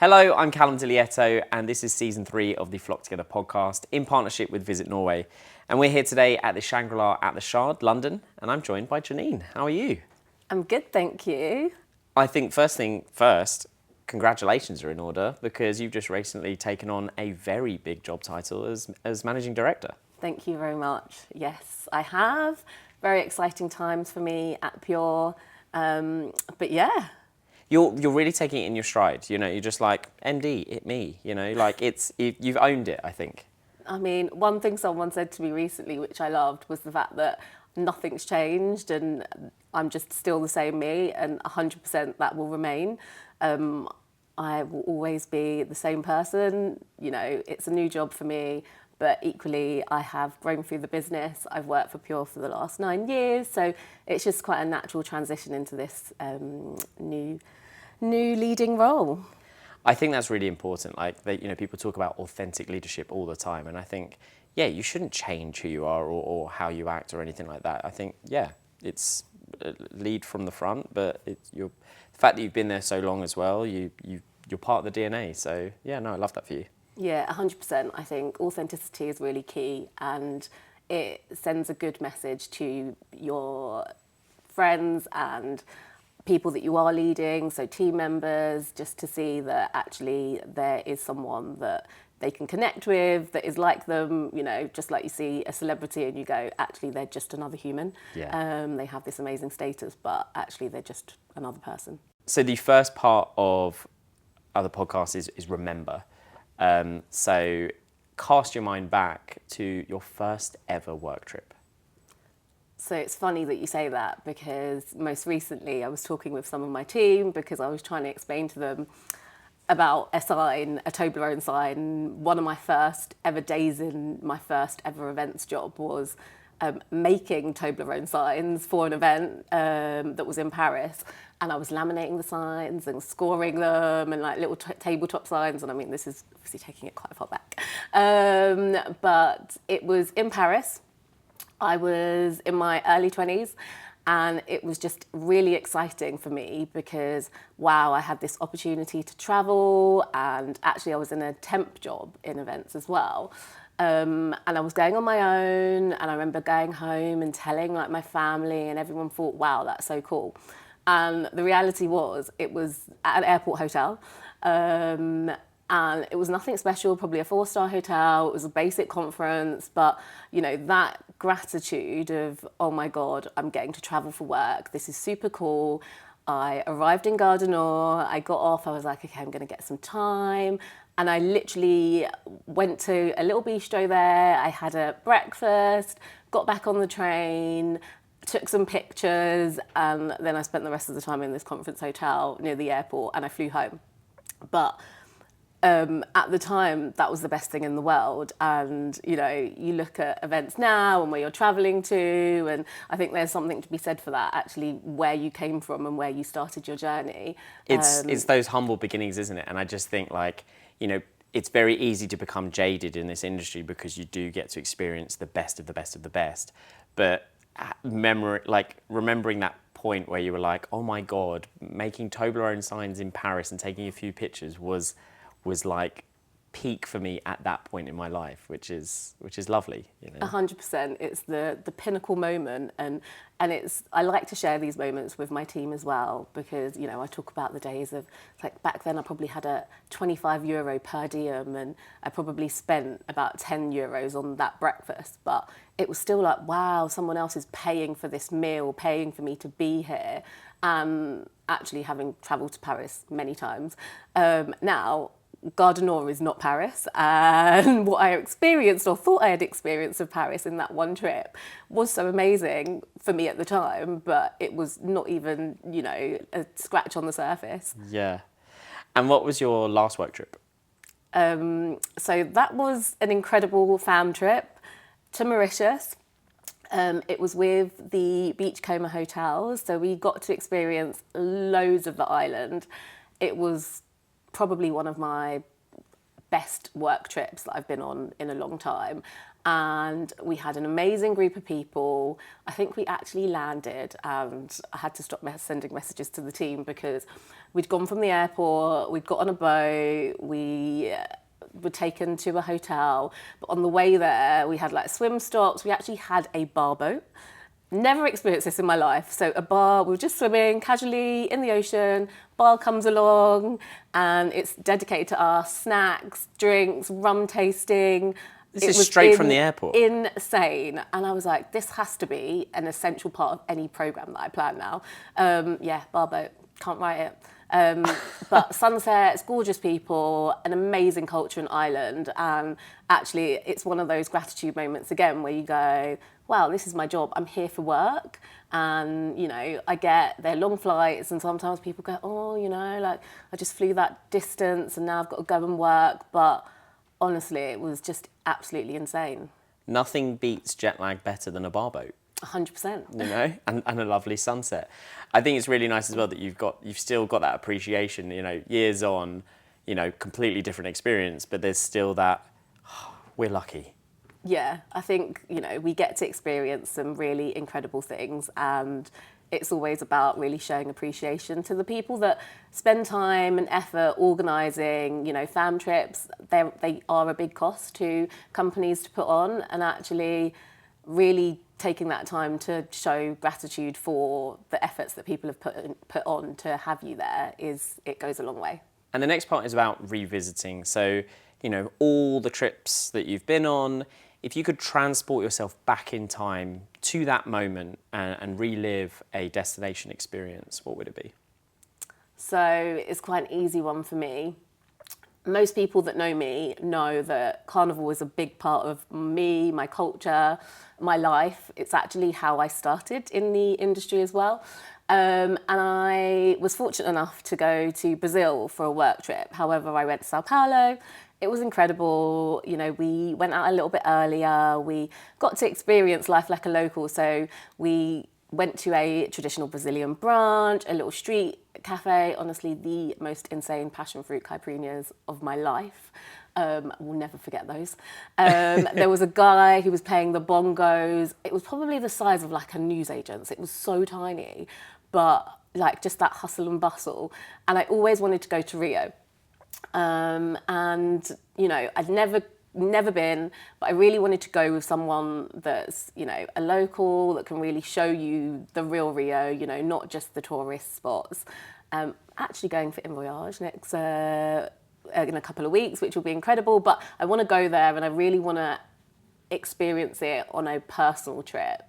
Hello, I'm Callum Dilietto, and this is season 3 of the Flock Together podcast in partnership with Visit Norway. And we're here today at the Shangri-La at the Shard, London, and I'm joined by Janine. How are you? I'm good, thank you. I think first thing first, congratulations are in order because you've just recently taken on a very big job title as managing director. Thank you very much. Yes, I have. Very exciting times for me at Pure. But yeah. You're really taking it in your stride, you know, you're just like, MD, it me, you know, like you've owned it, I think. I mean, one thing someone said to me recently, which I loved, was the fact that nothing's changed and I'm just still the same me, and 100% that will remain. I will always be the same person. You know, it's a new job for me, but equally I have grown through the business. I've worked for Pure for the last 9 years, so it's just quite a natural transition into this new leading role. I think that's really important. Like, people talk about authentic leadership all the time, and I think, yeah, you shouldn't change who you are or how you act or anything like that. I think, yeah, it's lead from the front, but the fact that you've been there so long as well, you're part of the DNA. So, yeah, no, I love that for you. Yeah, 100%. I think authenticity is really key, and it sends a good message to your friends and people that you are leading, so team members, just to see that actually there is someone that they can connect with, that is like them, you know, just like you see a celebrity and you go, actually, they're just another human. Yeah. They have this amazing status, but actually they're just another person. So the first part of the podcast is remember. So cast your mind back to your first ever work trip. So it's funny that you say that, because most recently I was talking with some of my team because I was trying to explain to them about a sign, a Toblerone sign. One of my first ever days in my first ever events job was making Toblerone signs for an event that was in Paris. And I was laminating the signs and scoring them and like little tabletop signs. And I mean, this is obviously taking it quite far back. But it was in Paris. I was in my early 20s, and it was just really exciting for me because, wow, I had this opportunity to travel, and actually I was in a temp job in events as well. And I was going on my own, and I remember going home and telling like my family, and everyone thought, wow, that's so cool. And the reality was, it was at an airport hotel. And it was nothing special, probably a 4-star hotel. It was a basic conference, but you know, that gratitude of, oh my God, I'm getting to travel for work. This is super cool. I arrived in Gare du Nord. I got off. I was like, okay, I'm going to get some time. And I literally went to a little bistro there. I had a breakfast, got back on the train, took some pictures, and then I spent the rest of the time in this conference hotel near the airport, and I flew home. But at the time, that was the best thing in the world. And, you know, you look at events now and where you're traveling to, and I think there's something to be said for that, actually, where you came from and where you started your journey. It's those humble beginnings, isn't it? And I just think, like, you know, it's very easy to become jaded in this industry because you do get to experience the best of the best of the best. But remembering that point where you were like, oh my God, making Toblerone signs in Paris and taking a few pictures was like peak for me at that point in my life, which is lovely, you know. 100%. It's the pinnacle moment, and it's, I like to share these moments with my team as well, because, you know, I talk about the days of, like, back then I probably had a €25 per diem, and I probably spent about €10 on that breakfast, but it was still like, wow, someone else is paying for this meal, paying for me to be here. Actually, having travelled to Paris many times, now Gare du Nord is not Paris, and what I experienced or thought I had experienced of Paris in that one trip was so amazing for me at the time, but it was not even, you know, a scratch on the surface. Yeah. And what was your last work trip? So that was an incredible fam trip to Mauritius. It was with the Beachcomber Hotels, so we got to experience loads of the island. It was probably one of my best work trips that I've been on in a long time. And we had an amazing group of people. I think we actually landed, and I had to stop sending messages to the team because we'd gone from the airport, we'd got on a boat, we were taken to a hotel. But on the way there, we had like swim stops. We actually had a bar boat. Never experienced this in my life. So a bar, we were just swimming casually in the ocean, bar comes along and it's dedicated to us, snacks, drinks, rum tasting. This is straight from the airport. Insane. And I was like, this has to be an essential part of any program that I plan now. Yeah, bar boat, can't write it. But sunsets, gorgeous people, an amazing culture and island. And actually, it's one of those gratitude moments again where you go, wow, this is my job. I'm here for work. And, you know, I get their long flights and sometimes people go, oh, you know, like I just flew that distance and now I've got to go and work. But honestly, it was just absolutely insane. Nothing beats jet lag better than a bar boat. 100%. You know, and a lovely sunset. I think it's really nice as well that you've still got that appreciation, you know, years on, you know, completely different experience, but there's still that, oh, we're lucky. Yeah, I think, you know, we get to experience some really incredible things, and it's always about really showing appreciation to the people that spend time and effort organising, you know, fam trips. They are a big cost to companies to put on, and actually really taking that time to show gratitude for the efforts that people have put on to have you there it goes a long way. And the next part is about revisiting. So, you know, all the trips that you've been on, if you could transport yourself back in time to that moment and relive a destination experience, what would it be? So it's quite an easy one for me. Most people that know me know that carnival is a big part of me, my culture, my life. It's actually how I started in the industry as well. And I was fortunate enough to go to Brazil for a work trip. However, I went to Sao Paulo. It was incredible. You know, we went out a little bit earlier. We got to experience life like a local. So we went to a traditional Brazilian brunch, a little street cafe. Honestly, the most insane passion fruit caipirinhas of my life. I will never forget those. There was a guy who was playing the bongos. It was probably the size of like a newsagent's. It was so tiny, but like just that hustle and bustle. And I always wanted to go to Rio. And, you know, I'd never been, but I really wanted to go with someone that's, you know, a local that can really show you the real Rio, you know, not just the tourist spots. Actually going for En Voyage next in a couple of weeks, which will be incredible, but I want to go there and I really want to experience it on a personal trip.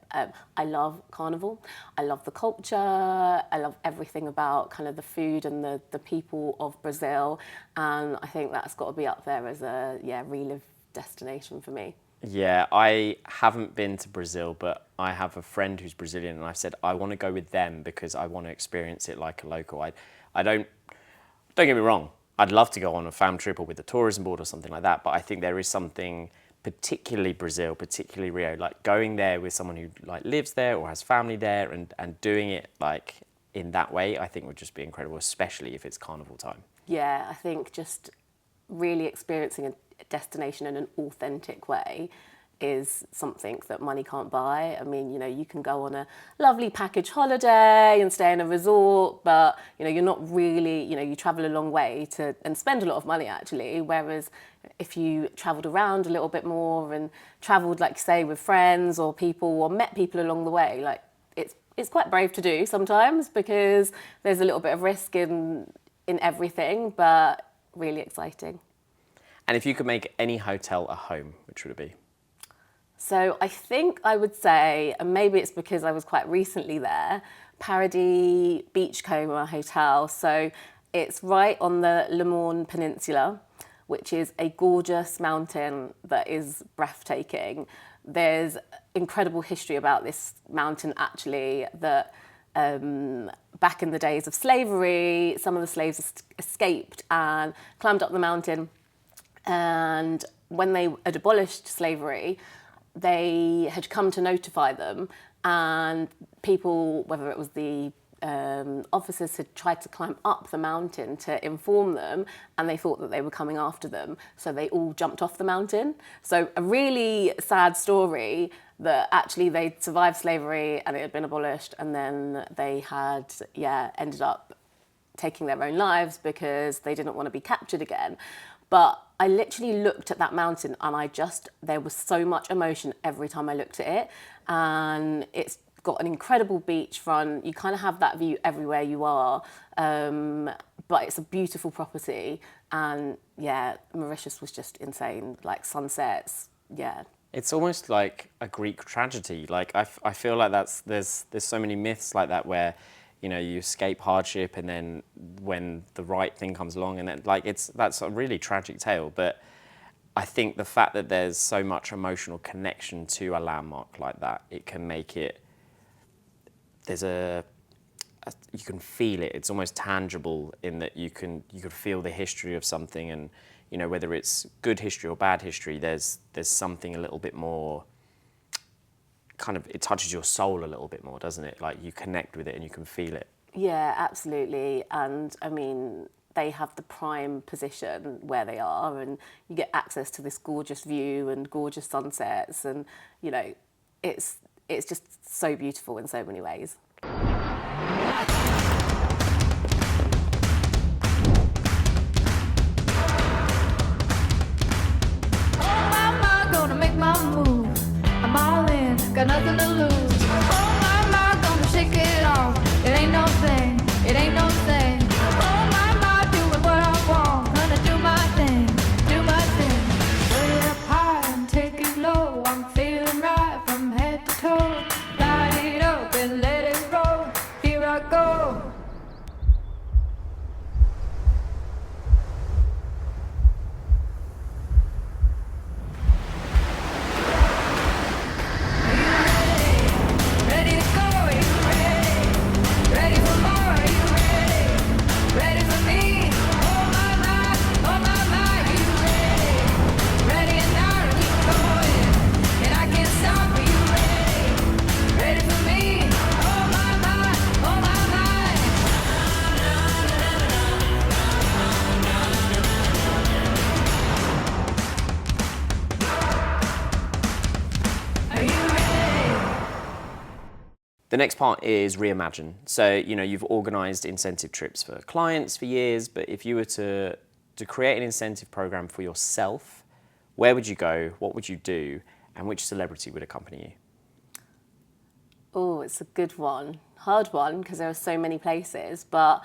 I love carnival. I love the culture. I love everything about kind of the food and the people of Brazil. And I think that's got to be up there as a relive destination for me. Yeah, I haven't been to Brazil, but I have a friend who's Brazilian, and I've said I want to go with them because I want to experience it like a local. I don't get me wrong. I'd love to go on a fam trip or with the tourism board or something like that, but I think there is something, particularly Brazil, particularly Rio, like going there with someone who like lives there or has family there and doing it like in that way, I think would just be incredible, especially if it's carnival time. Yeah, I think just really experiencing a destination in an authentic way is something that money can't buy. I mean, you know, you can go on a lovely package holiday and stay in a resort, but, you know, you're not really, you know, you travel a long way and spend a lot of money actually, whereas if you travelled around a little bit more and travelled, like, say, with friends or people or met people along the way, like, it's quite brave to do sometimes because there's a little bit of risk in everything, but really exciting. And if you could make any hotel a home, which would it be? So I think I would say, and maybe it's because I was quite recently there, Paradis Beachcomber Hotel. So it's right on the Le Morne Peninsula, which is a gorgeous mountain that is breathtaking. There's incredible history about this mountain actually, that back in the days of slavery, some of the slaves escaped and climbed up the mountain. And when they had abolished slavery, they had come to notify them, and people, whether it was the officers had tried to climb up the mountain to inform them, and they thought that they were coming after them. So they all jumped off the mountain. So a really sad story that actually they'd survived slavery and it had been abolished, and then they had, ended up taking their own lives because they didn't want to be captured again. But I literally looked at that mountain and there was so much emotion every time I looked at it. And it's got an incredible beachfront. You kind of have that view everywhere you are. But it's a beautiful property. And Mauritius was just insane. Like sunsets, It's almost like a Greek tragedy. Like I feel like there's so many myths like that where, you know, you escape hardship and then when the right thing comes along, and then that's a really tragic tale. But I think the fact that there's so much emotional connection to a landmark like that, it can make it, you can feel it. It's almost tangible in that you could feel the history of something, and you know, whether it's good history or bad history, there's something a little bit more kind of, it touches your soul a little bit more, doesn't it? Like you connect with it and you can feel it. Yeah, absolutely. And I mean, they have the prime position where they are, and you get access to this gorgeous view and gorgeous sunsets, and you know, it's just so beautiful in so many ways. Got nothing to lose. Oh my, gonna shake it off. It ain't no thing, it ain't no thing. Oh my, doing what I want. Gonna do my thing, do my thing. Way up high and take it low. I'm feeling right from head to toe. Light it up and let it roll. Here I go. The next part is reimagine. So, you know, you've organised incentive trips for clients for years, but if you were to create an incentive program for yourself, where would you go? What would you do? And which celebrity would accompany you? Oh, it's a good one. Hard one, because there are so many places. But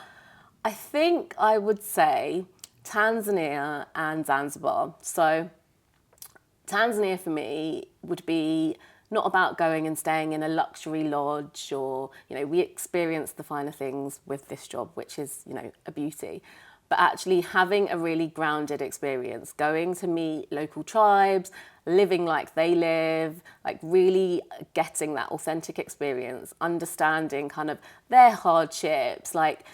I think I would say Tanzania and Zanzibar. So Tanzania for me would be not about going and staying in a luxury lodge, or, you know, we experience the finer things with this job, which is, you know, a beauty. But actually having a really grounded experience, going to meet local tribes, living like they live, like really getting that authentic experience, understanding kind of their hardships, like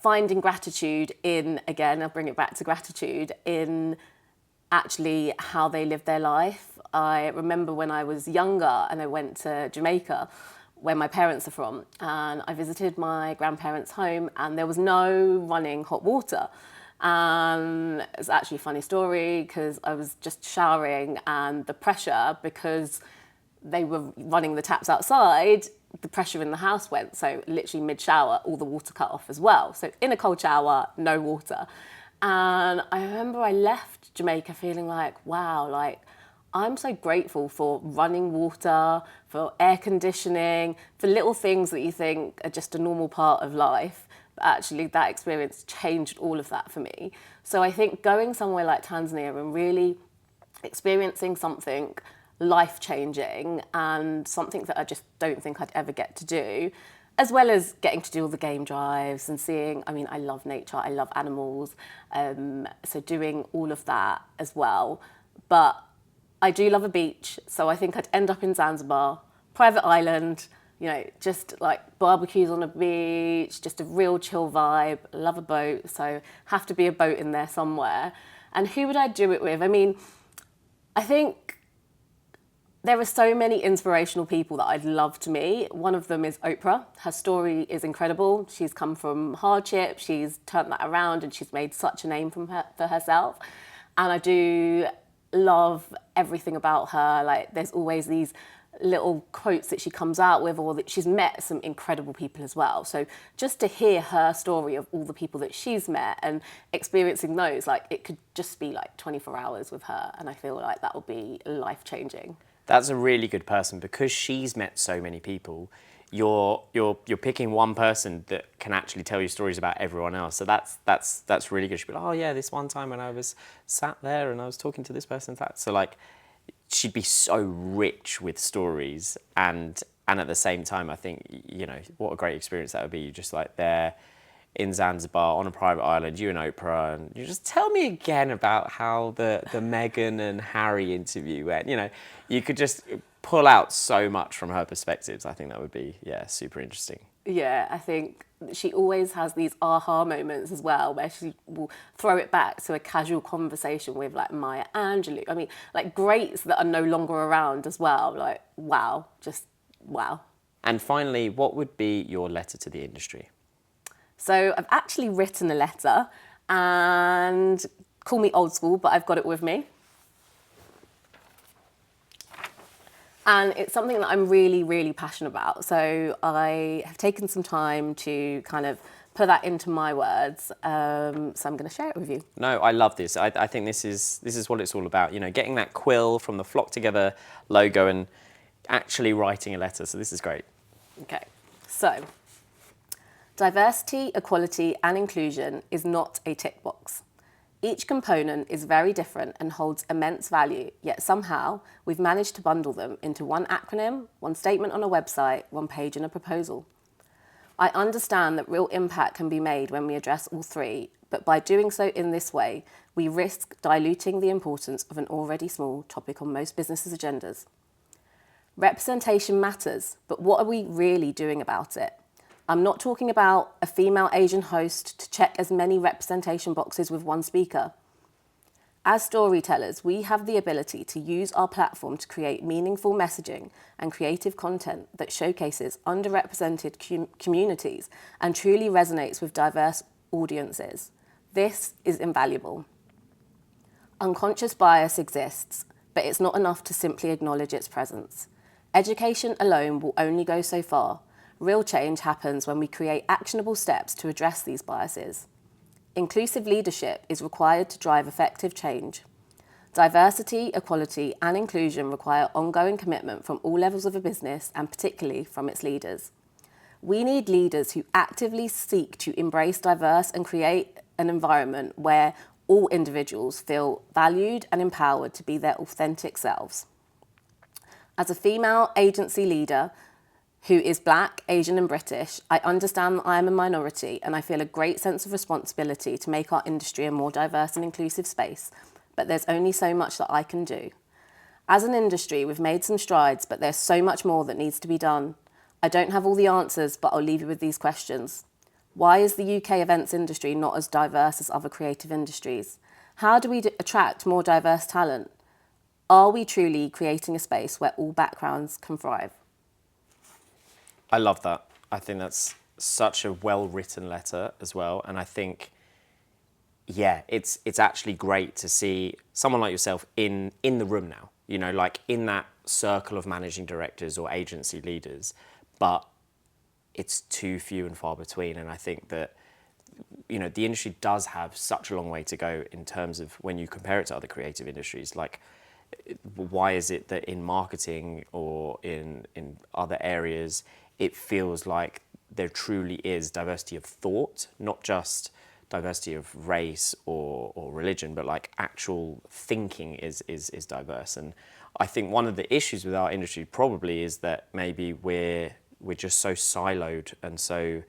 finding gratitude in, again, I'll bring it back to gratitude, in actually how they live their life. I remember when I was younger and I went to Jamaica, where my parents are from, and I visited my grandparents' home, and there was no running hot water. And it's actually a funny story because I was just showering, and the pressure, because they were running the taps outside, the pressure in the house went. So literally mid-shower, all the water cut off as well. So in a cold shower, no water. And I remember I left Jamaica feeling like, wow, like I'm so grateful for running water, for air conditioning, for little things that you think are just a normal part of life. But actually that experience changed all of that for me. So I think going somewhere like Tanzania and really experiencing something life-changing and something that I just don't think I'd ever get to do, as well as getting to do all the game drives and seeing, I mean, I love nature, I love animals, so doing all of that as well. But I do love a beach, so I think I'd end up in Zanzibar, private island, you know, just like barbecues on a beach, just a real chill vibe, love a boat, so have to be a boat in there somewhere. And who would I do it with? I mean, I think There are so many inspirational people that I'd love to meet. One of them is Oprah. Her story is incredible. She's come from hardship, she's turned that around, and she's made such a name for herself. And I do love everything about her. Like, there's always these little quotes that she comes out with, or that she's met some incredible people as well. So just to hear her story of all the people that she's met and experiencing those, like, it could just be like 24 hours with her, and I feel like that will be life-changing. That's a really good person, because she's met so many people. You're picking one person that can actually tell you stories about everyone else. So that's really good. She'd be like, oh yeah, this one time when I was sat there and I was talking to this person. So like, she'd be so rich with stories, and at the same time, I think, you know, what a great experience that would be. You're just like there in Zanzibar on a private island, you and Oprah, and you just tell me again about how the Meghan and Harry interview went. You know, you could just pull out so much from her perspectives. I think that would be, yeah, super interesting. Yeah, I think she always has these aha moments as well, where she will throw it back to a casual conversation with like Maya Angelou. I mean, like greats that are no longer around as well. Like, wow, just wow. And finally, what would be your letter to the industry? So I've actually written a letter, and call me old school, but I've got it with me. And it's something that I'm really, really passionate about. So I have taken some time to kind of put that into my words. So I'm going to share it with you. No, I love this. I think this is what it's all about. You know, getting that quill from the Flock Together logo and actually writing a letter. So this is great. Okay, so diversity, equality, and inclusion is not a tick box. Each component is very different and holds immense value, yet somehow we've managed to bundle them into one acronym, one statement on a website, one page in a proposal. I understand that real impact can be made when we address all three, but by doing so in this way, we risk diluting the importance of an already small topic on most businesses' agendas. Representation matters, but what are we really doing about it? I'm not talking about a female Asian host to check as many representation boxes with one speaker. As storytellers, we have the ability to use our platform to create meaningful messaging and creative content that showcases underrepresented communities and truly resonates with diverse audiences. This is invaluable. Unconscious bias exists, but it's not enough to simply acknowledge its presence. Education alone will only go so far. Real change happens when we create actionable steps to address these biases. Inclusive leadership is required to drive effective change. Diversity, equality, and inclusion require ongoing commitment from all levels of a business, and particularly from its leaders. We need leaders who actively seek to embrace diverse and create an environment where all individuals feel valued and empowered to be their authentic selves. As a female agency leader, who is Black, Asian and British, I understand that I am a minority, and I feel a great sense of responsibility to make our industry a more diverse and inclusive space, but there's only so much that I can do. As an industry, we've made some strides, but there's so much more that needs to be done. I don't have all the answers, but I'll leave you with these questions. Why is the UK events industry not as diverse as other creative industries? How do we attract more diverse talent? Are we truly creating a space where all backgrounds can thrive? I love that. I think that's such a well-written letter as well. And I think, yeah, it's actually great to see someone like yourself in the room now, you know, like in that circle of managing directors or agency leaders, but it's too few and far between. And I think that, you know, the industry does have such a long way to go in terms of when you compare it to other creative industries. Like, why is it that in marketing or in other areas, it feels like there truly is diversity of thought, not just diversity of race or religion, but like actual thinking is diverse. And I think one of the issues with our industry probably is that maybe we're just so siloed and so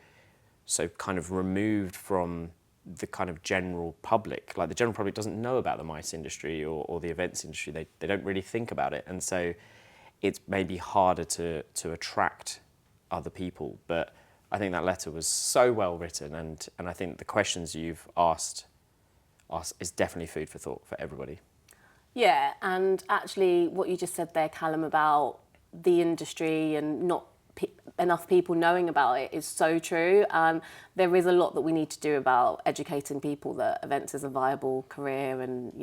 kind of removed from the kind of general public. Like the general public doesn't know about the MICE industry or the events industry. They don't really think about it. And so it's maybe harder to attract other people. But I think that letter was so well written, and I think the questions you've asked us is definitely food for thought for everybody. Yeah, and actually what you just said there, Callum, about the industry and not enough people knowing about it is so true. There is a lot that we need to do about educating people that events is a viable career, and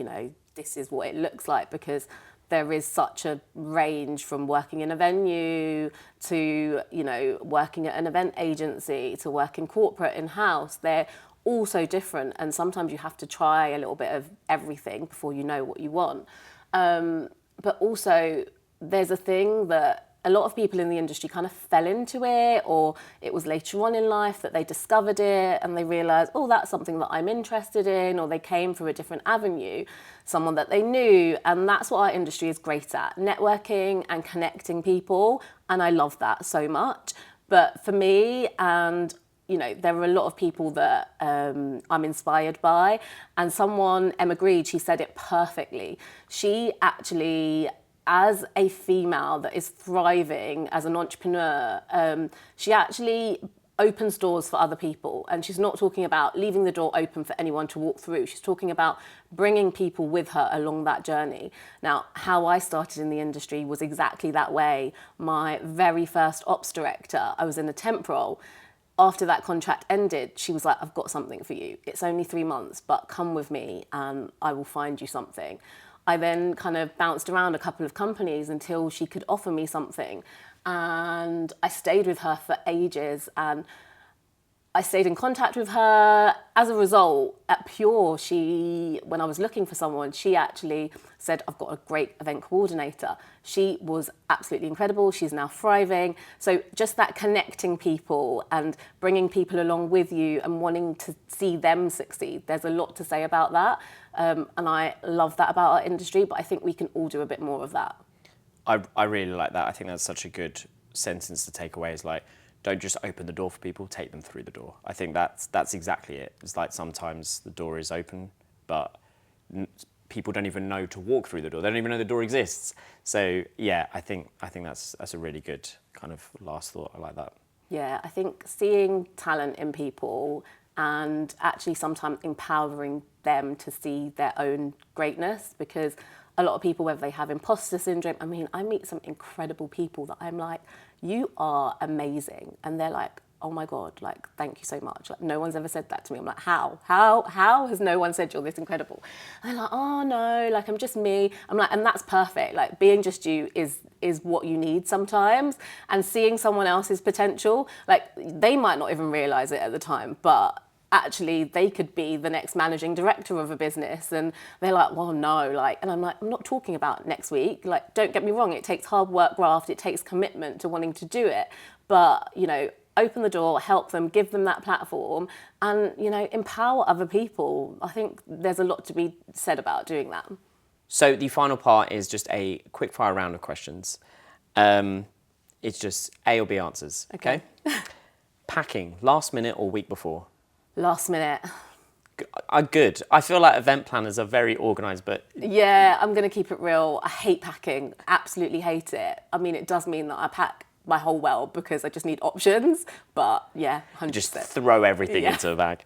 this is what it looks like, because there is such a range from working in a venue to working at an event agency to working corporate in-house. They're all so different, and sometimes you have to try a little bit of everything before you know what you want. But also there's a thing that a lot of people in the industry kind of fell into it, or it was later on in life that they discovered it and they realised, oh, that's something that I'm interested in, or they came from a different avenue, someone that they knew. And that's what our industry is great at, networking and connecting people. And I love that so much. But for me, and there are a lot of people that I'm inspired by. And someone, Emma Greed, she said it perfectly. She actually, as a female that is thriving as an entrepreneur, she actually opens doors for other people. And she's not talking about leaving the door open for anyone to walk through. She's talking about bringing people with her along that journey. Now, how I started in the industry was exactly that way. My very first ops director, I was in a temp role. After that contract ended, she was like, I've got something for you. It's only 3 months, but come with me and I will find you something. I then kind of bounced around a couple of companies until she could offer me something. And I stayed with her for ages, and I stayed in contact with her. As a result, at Pure, when I was looking for someone, she actually said, I've got a great event coordinator. She was absolutely incredible. She's now thriving. So just that connecting people and bringing people along with you and wanting to see them succeed, there's a lot to say about that. And I love that about our industry, but I think we can all do a bit more of that. I really like that. I think that's such a good sentence to take away, is like, don't just open the door for people, take them through the door. I think that's exactly it. It's like sometimes the door is open, but people don't even know to walk through the door. They don't even know the door exists. So yeah, I think that's a really good kind of last thought. I like that. Yeah, I think seeing talent in people and actually sometimes empowering them to see their own greatness, because a lot of people, whether they have imposter syndrome, I mean, I meet some incredible people that I'm like, you are amazing. And they're like, oh my God, like, thank you so much. Like, no one's ever said that to me. I'm like, how has no one said you're this incredible? And they're like, oh no, like, I'm just me. I'm like, and that's perfect. Like, being just you is what you need sometimes. And seeing someone else's potential, like, they might not even realize it at the time, but actually they could be the next managing director of a business, and they're like, well, no, like, and I'm like, I'm not talking about next week. Like, don't get me wrong, it takes hard work, graft, it takes commitment to wanting to do it, but open the door, help them, give them that platform, and empower other people. I think there's a lot to be said about doing that. So the final part is just a quick fire round of questions. It's just A or B answers. Okay. Packing, last minute or week before? Last minute. Good. I feel like event planners are very organised, but... Yeah, I'm going to keep it real. I hate packing. Absolutely hate it. I mean, it does mean that I pack my whole world because I just need options. But yeah, 100%. Just throw everything into a bag.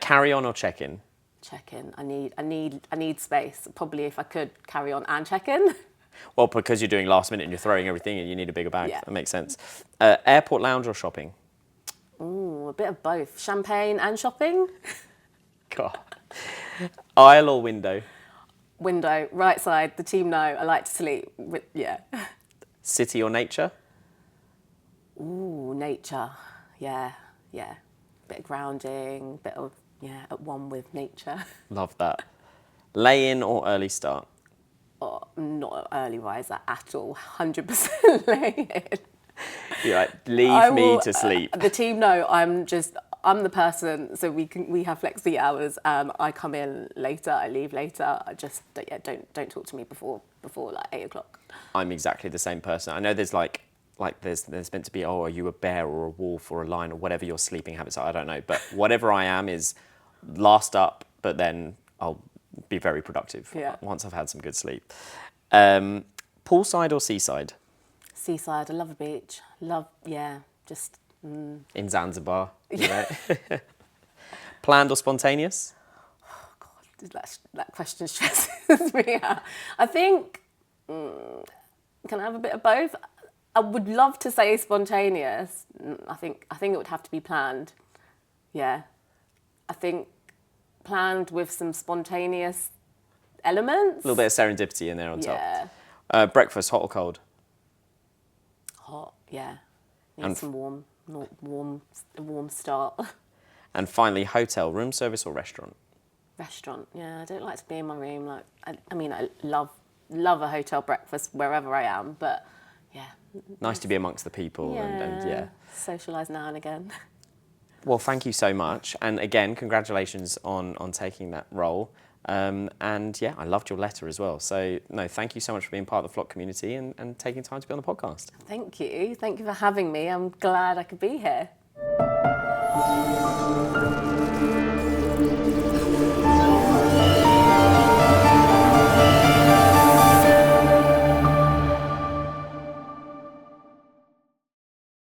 Carry on or check in? Check in. I need space. Probably if I could carry on and check in. Well, because you're doing last minute and you're throwing everything in, you need a bigger bag. Yeah. That makes sense. Airport lounge or shopping? Ooh, a bit of both. Champagne and shopping. God. Aisle or window? Window, right side. The team know I like to sleep. Yeah. City or nature? Ooh, nature. Yeah. Bit of grounding, bit of, at one with nature. Love that. Lay in or early start? Oh, I'm not an early riser at all. 100% lay in. You're like, leave me to sleep. The team know I'm the person, so we have flexi hours. I come in later, I leave later. I just don't talk to me before like 8 o'clock. I'm exactly the same person. I know there's like there's meant to be, oh, are you a bear or a wolf or a lion or whatever your sleeping habits are, I don't know. But whatever I am is last up, but then I'll be very productive once I've had some good sleep. Poolside or seaside? Seaside, I love a beach. In Zanzibar, Planned or spontaneous? Oh God, That question stresses me out. I think, can I have a bit of both? I would love to say spontaneous. I think it would have to be planned. Yeah. I think planned with some spontaneous elements. A little bit of serendipity in there on Yeah. top. Breakfast, hot or cold? Hot, yeah. Need And some warm start. And finally, hotel, room service or restaurant? Restaurant, yeah. I don't like to be in my room. Like, I mean, I love a hotel breakfast wherever I am, but yeah. Nice to be amongst the people and yeah. Socialise now and again. Well, thank you so much. And again, congratulations on taking that role. And yeah, I loved your letter as well. So no, thank you so much for being part of the Flock community and taking time to be on the podcast. Thank you. Thank you for having me. I'm glad I could be here.